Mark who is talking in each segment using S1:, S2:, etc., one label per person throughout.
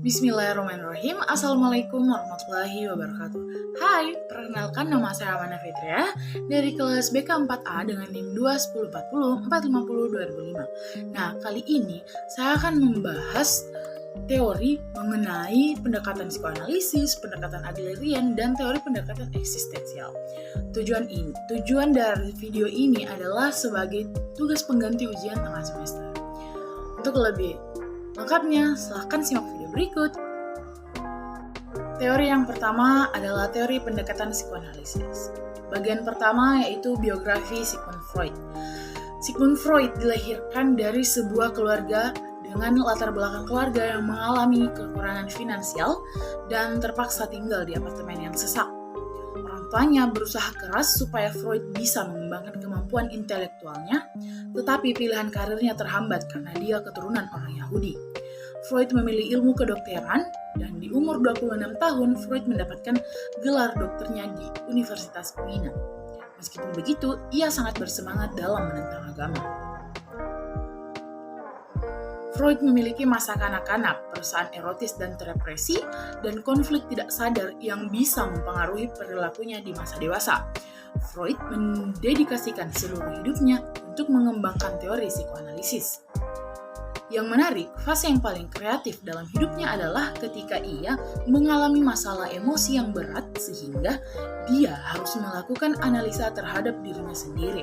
S1: Bismillahirrahmanirrahim. Assalamualaikum warahmatullahi wabarakatuh. Hai, perkenalkan nama saya Amanda Fitria dari kelas BK4A dengan NIM 21040450205. Nah, kali ini saya akan membahas teori mengenai pendekatan psikoanalisis, pendekatan Adlerian, dan teori pendekatan eksistensial. Tujuan dari video ini adalah sebagai tugas pengganti ujian tengah semester. Untuk lebih lengkapnya, silahkan simak video berikut. Teori yang pertama adalah teori pendekatan psikoanalisis. Bagian pertama yaitu biografi Sigmund Freud. Sigmund Freud dilahirkan dari sebuah keluarga dengan latar belakang keluarga yang mengalami kekurangan finansial dan terpaksa tinggal di apartemen yang sesak. Orang tuanya berusaha keras supaya Freud bisa mengembangkan kemampuan intelektualnya, tetapi pilihan karirnya terhambat karena dia keturunan orang Yahudi. Freud memilih ilmu kedokteran, dan di umur 26 tahun Freud mendapatkan gelar dokternya di Universitas Wiener. Meskipun begitu, ia sangat bersemangat dalam menentang agama. Freud memiliki masa kanak-kanak, perasaan erotis dan terrepresi, dan konflik tidak sadar yang bisa mempengaruhi perilakunya di masa dewasa. Freud mendedikasikan seluruh hidupnya untuk mengembangkan teori psikoanalisis. Yang menarik, fase yang paling kreatif dalam hidupnya adalah ketika ia mengalami masalah emosi yang berat sehingga dia harus melakukan analisa terhadap dirinya sendiri.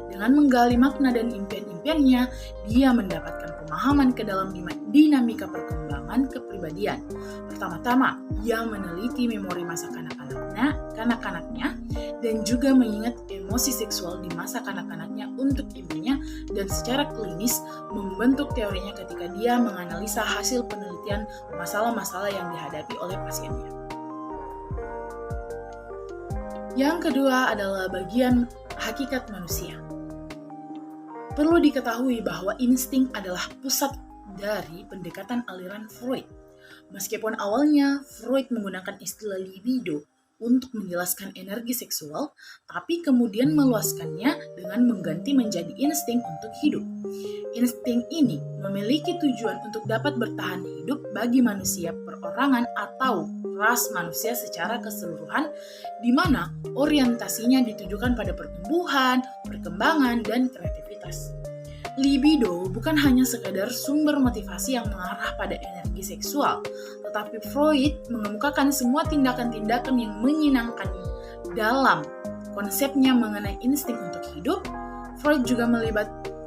S1: Dengan menggali makna dan impian-impiannya, dia mendapatkan pemahaman ke dalam dinamika perkembangan kepribadian. Pertama-tama, ia meneliti memori masa kanak-kanaknya dan juga mengingat emosi seksual di masa kanak-kanaknya untuk ibunya, dan secara klinis membentuk teorinya ketika dia menganalisa hasil penelitian masalah-masalah yang dihadapi oleh pasiennya. Yang kedua adalah bagian hakikat manusia. Perlu diketahui bahwa insting adalah pusat dari pendekatan aliran Freud. Meskipun awalnya Freud menggunakan istilah libido untuk menjelaskan energi seksual, tapi kemudian meluaskannya dengan mengganti menjadi insting untuk hidup. Insting ini memiliki tujuan untuk dapat bertahan hidup bagi manusia perorangan atau ras manusia secara keseluruhan, di mana orientasinya ditujukan pada pertumbuhan, perkembangan, dan kreativitas. Libido bukan hanya sekadar sumber motivasi yang mengarah pada energi seksual, tetapi Freud mengemukakan semua tindakan-tindakan yang menyenangkan. Dalam konsepnya mengenai insting untuk hidup, Freud juga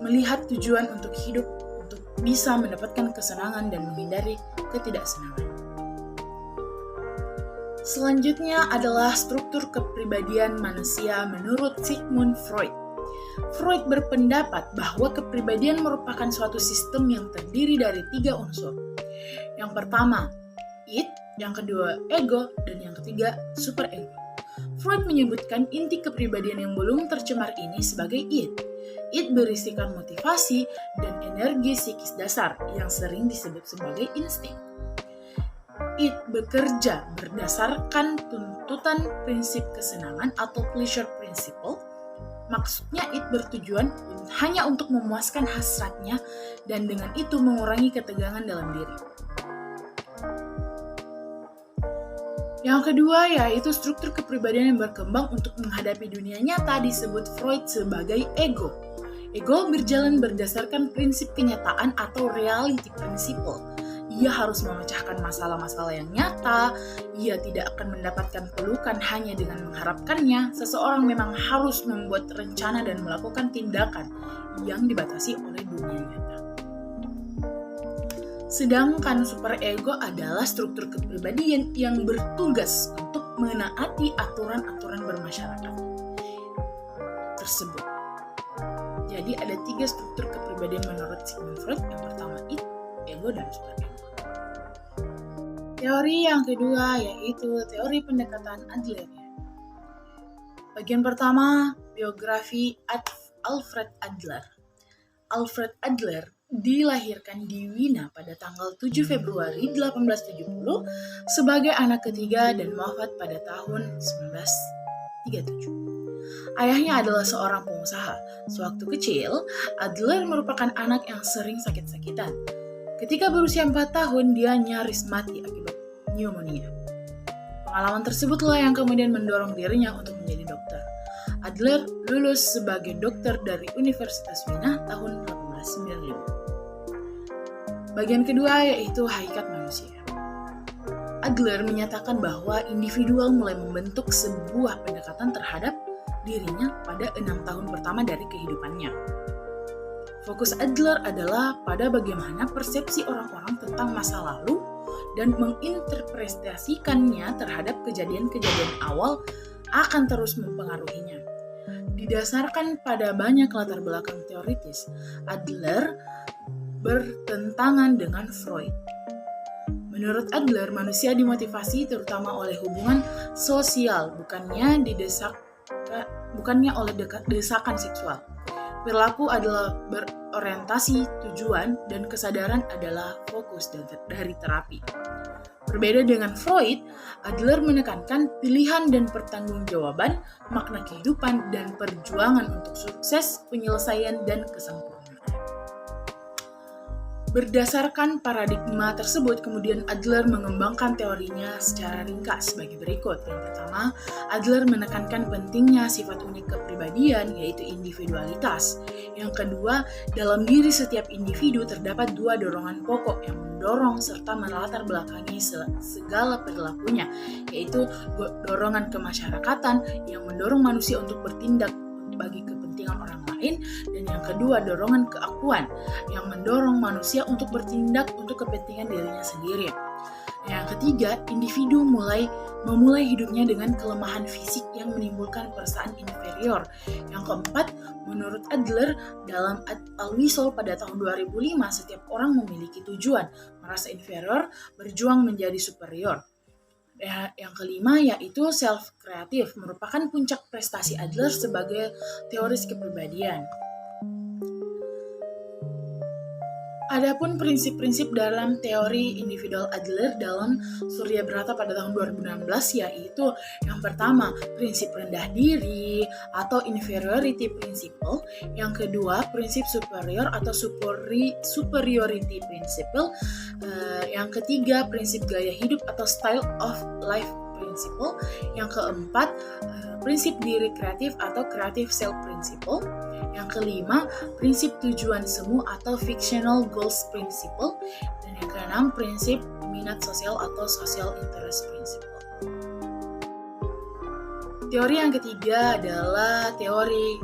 S1: melihat tujuan untuk hidup untuk bisa mendapatkan kesenangan dan menghindari ketidaksenangan. Selanjutnya adalah struktur kepribadian manusia menurut Sigmund Freud. Freud berpendapat bahwa kepribadian merupakan suatu sistem yang terdiri dari 3 unsur. Yang pertama, id, yang kedua, ego, dan yang ketiga, superego. Freud menyebutkan inti kepribadian yang belum tercemar ini sebagai id. Id berisikan motivasi dan energi psikis dasar yang sering disebut sebagai insting. Id bekerja berdasarkan tuntutan prinsip kesenangan atau pleasure principle. Maksudnya id bertujuan hanya untuk memuaskan hasratnya dan dengan itu mengurangi ketegangan dalam diri. Yang kedua yaitu struktur kepribadian yang berkembang untuk menghadapi dunia nyata disebut Freud sebagai ego. Ego berjalan berdasarkan prinsip kenyataan atau reality principle. Ia harus memecahkan masalah-masalah yang nyata, ia tidak akan mendapatkan pelukan hanya dengan mengharapkannya. Seseorang memang harus membuat rencana dan melakukan tindakan yang dibatasi oleh dunia nyata. Sedangkan superego adalah struktur kepribadian yang bertugas untuk menaati aturan-aturan bermasyarakat tersebut. Jadi ada 3 struktur kepribadian menurut Sigmund Freud. Yang pertama id, ego, dan superego. Teori yang kedua yaitu teori pendekatan Adlerian. Bagian pertama, biografi Alfred Adler. Alfred Adler dilahirkan di Wina pada tanggal 7 Februari 1870 sebagai anak ketiga dan wafat pada tahun 1937. Ayahnya adalah seorang pengusaha. Sewaktu kecil, Adler merupakan anak yang sering sakit-sakitan. Ketika berusia 4 tahun, dia nyaris mati akibat pneumonia. Pengalaman tersebutlah yang kemudian mendorong dirinya untuk menjadi dokter. Adler lulus sebagai dokter dari Universitas Wina tahun 1895. Bagian kedua yaitu hakikat manusia. Adler menyatakan bahwa individual mulai membentuk sebuah pendekatan terhadap dirinya pada 6 tahun pertama dari kehidupannya. Fokus Adler adalah pada bagaimana persepsi orang-orang tentang masa lalu dan menginterpretasikannya terhadap kejadian-kejadian awal akan terus mempengaruhinya. Didasarkan pada banyak latar belakang teoritis, Adler bertentangan dengan Freud. Menurut Adler, manusia dimotivasi terutama oleh hubungan sosial, bukannya oleh desakan seksual. Perilaku adalah berorientasi tujuan dan kesadaran adalah fokus dari terapi. Berbeda dengan Freud, Adler menekankan pilihan dan pertanggungjawaban, makna kehidupan, dan perjuangan untuk sukses, penyelesaian, dan kesempurnaan. Berdasarkan paradigma tersebut, kemudian Adler mengembangkan teorinya secara ringkas sebagai berikut. Yang pertama, Adler menekankan pentingnya sifat unik kepribadian, yaitu individualitas. Yang kedua, dalam diri setiap individu terdapat dua dorongan pokok yang mendorong serta melatar belakangi segala perilakunya, yaitu dorongan kemasyarakatan yang mendorong manusia untuk bertindak bagi kepentingan orang lain, dan yang kedua dorongan keakuan yang mendorong manusia untuk bertindak untuk kepentingan dirinya sendiri. Yang ketiga, individu memulai hidupnya dengan kelemahan fisik yang menimbulkan perasaan inferior. Yang keempat, menurut Adler, dalam Al-Wisol pada tahun 2005, setiap orang memiliki tujuan, merasa inferior, berjuang menjadi superior. Yang kelima yaitu self-kreatif, merupakan puncak prestasi Adler sebagai teoris kepribadian. Adapun prinsip-prinsip dalam teori individual Adler dalam Surya Brata pada tahun 2016 yaitu yang pertama, prinsip rendah diri atau inferiority principle, yang kedua, prinsip superior atau superiority principle, yang ketiga, prinsip gaya hidup atau style of life principle, yang keempat, prinsip diri kreatif atau creative self principle, yang kelima, prinsip tujuan semu atau fictional goals principle, dan yang keenam, prinsip minat sosial atau social interest principle. Teori yang ketiga adalah teori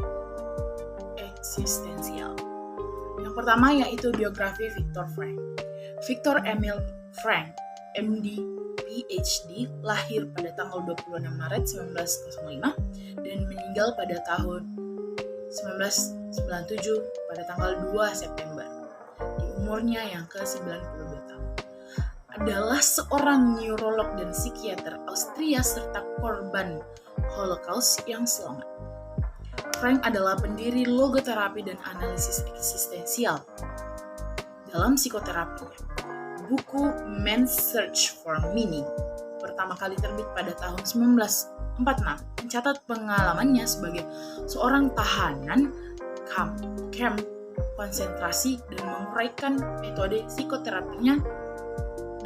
S1: eksistensial. Yang pertama yaitu biografi Viktor Frankl. Viktor Emil Frankl, MD, PhD, lahir pada tanggal 26 Maret 1905 dan meninggal pada tahun 1997 pada tanggal 2 September di umurnya yang ke-92 tahun. Adalah seorang neurolog dan psikiater Austria serta korban Holocaust yang selamat. Frank adalah pendiri logoterapi dan analisis eksistensial. Dalam psikoterapinya, buku Man's Search for Meaning pertama kali terbit pada tahun 1946 mencatat pengalamannya sebagai seorang tahanan kamp konsentrasi dan menguraikan metode psikoterapinya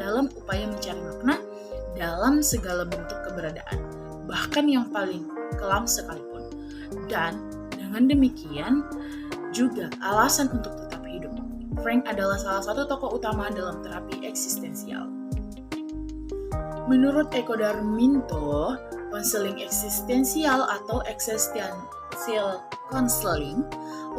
S1: dalam upaya mencari makna dalam segala bentuk keberadaan, bahkan yang paling kelam sekalipun. Dan dengan demikian juga alasan untuk tetap hidup. Frank adalah salah satu tokoh utama dalam terapi eksistensial. Menurut Eko Darminto, konseling eksistensial atau existential counseling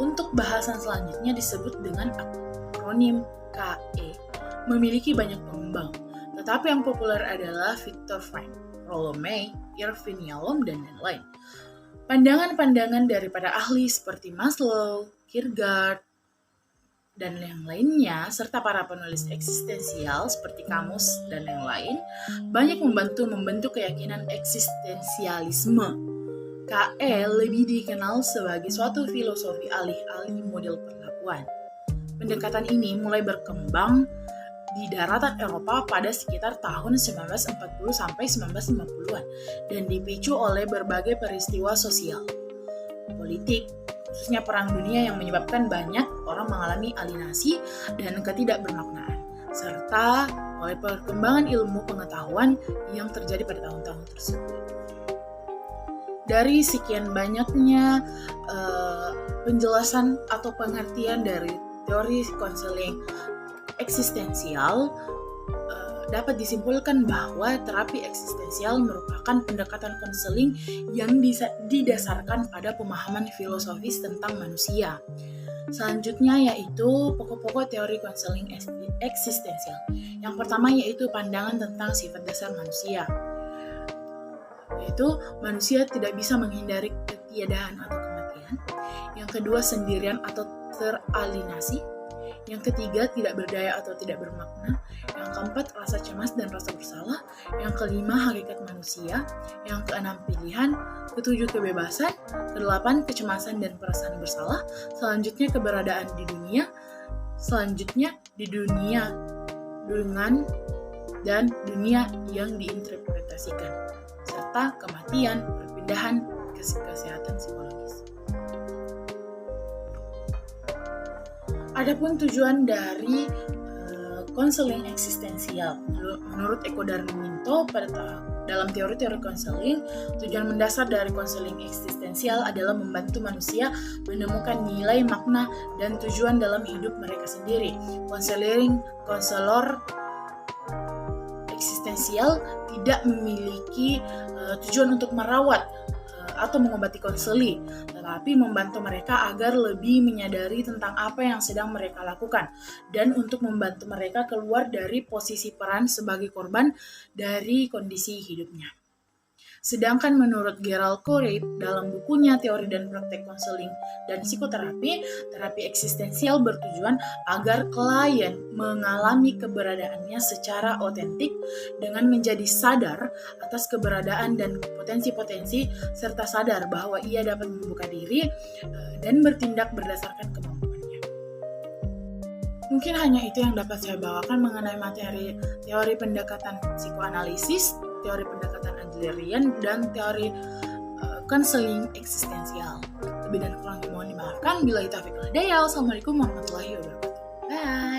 S1: untuk bahasan selanjutnya disebut dengan akronim KE, memiliki banyak pengembang, tetapi yang populer adalah Viktor Frankl, Rollo May, Irvin Yalom, dan lain-lain. Pandangan-pandangan daripada ahli seperti Maslow, Kierkegaard, dan yang lainnya, serta para penulis eksistensial seperti Camus dan yang lain, banyak membentuk keyakinan eksistensialisme. KE lebih dikenal sebagai suatu filosofi alih-alih model perlakuan. Pendekatan ini mulai berkembang di daratan Eropa pada sekitar tahun 1940 sampai 1950-an dan dipicu oleh berbagai peristiwa sosial, politik, khususnya Perang Dunia yang menyebabkan banyak orang mengalami alienasi dan ketidakbermaknaan. serta oleh perkembangan ilmu pengetahuan yang terjadi pada tahun-tahun tersebut. Dari sekian banyaknya penjelasan atau pengertian dari teori konseling eksistensial, dapat disimpulkan bahwa terapi eksistensial merupakan pendekatan konseling yang didasarkan pada pemahaman filosofis tentang manusia. Selanjutnya yaitu pokok-pokok teori konseling eksistensial. Yang pertama yaitu pandangan tentang sifat dasar manusia, yaitu manusia tidak bisa menghindari ketiadaan atau kematian. Yang kedua, sendirian atau teralienasi. Yang ketiga, tidak berdaya atau tidak bermakna. Yang keempat, rasa cemas dan rasa bersalah. Yang kelima, hakikat manusia. Yang keenam, pilihan. Ketujuh, kebebasan. Kedelapan, kecemasan dan perasaan bersalah. Selanjutnya, keberadaan di dunia. Selanjutnya, di dunia dengan dan dunia yang diinterpretasikan, serta kematian, perpindahan, kesehatan psikologis. Adapun tujuan dari konseling eksistensial, menurut Eko Darminto dalam teori-teori konseling, tujuan mendasar dari konseling eksistensial adalah membantu manusia menemukan nilai, makna, dan tujuan dalam hidup mereka sendiri. Konselor eksistensial tidak memiliki tujuan untuk merawat atau mengobati konseli, tetapi membantu mereka agar lebih menyadari tentang apa yang sedang mereka lakukan dan untuk membantu mereka keluar dari posisi peran sebagai korban dari kondisi hidupnya. Sedangkan menurut Gerald Corey dalam bukunya Teori dan Praktek Konseling dan Psikoterapi, terapi eksistensial bertujuan agar klien mengalami keberadaannya secara otentik dengan menjadi sadar atas keberadaan dan potensi-potensi serta sadar bahwa ia dapat membuka diri dan bertindak berdasarkan kemampuannya. Mungkin hanya itu yang dapat saya bawakan mengenai materi teori pendekatan psikoanalisis, teori pendekatan Adlerian, dan teori konseling eksistensial. Lebih dan kurang mohon dimaafkan. Billahi taufiq wal hidayah. Wassalamualaikum warahmatullahi wabarakatuh. Bye.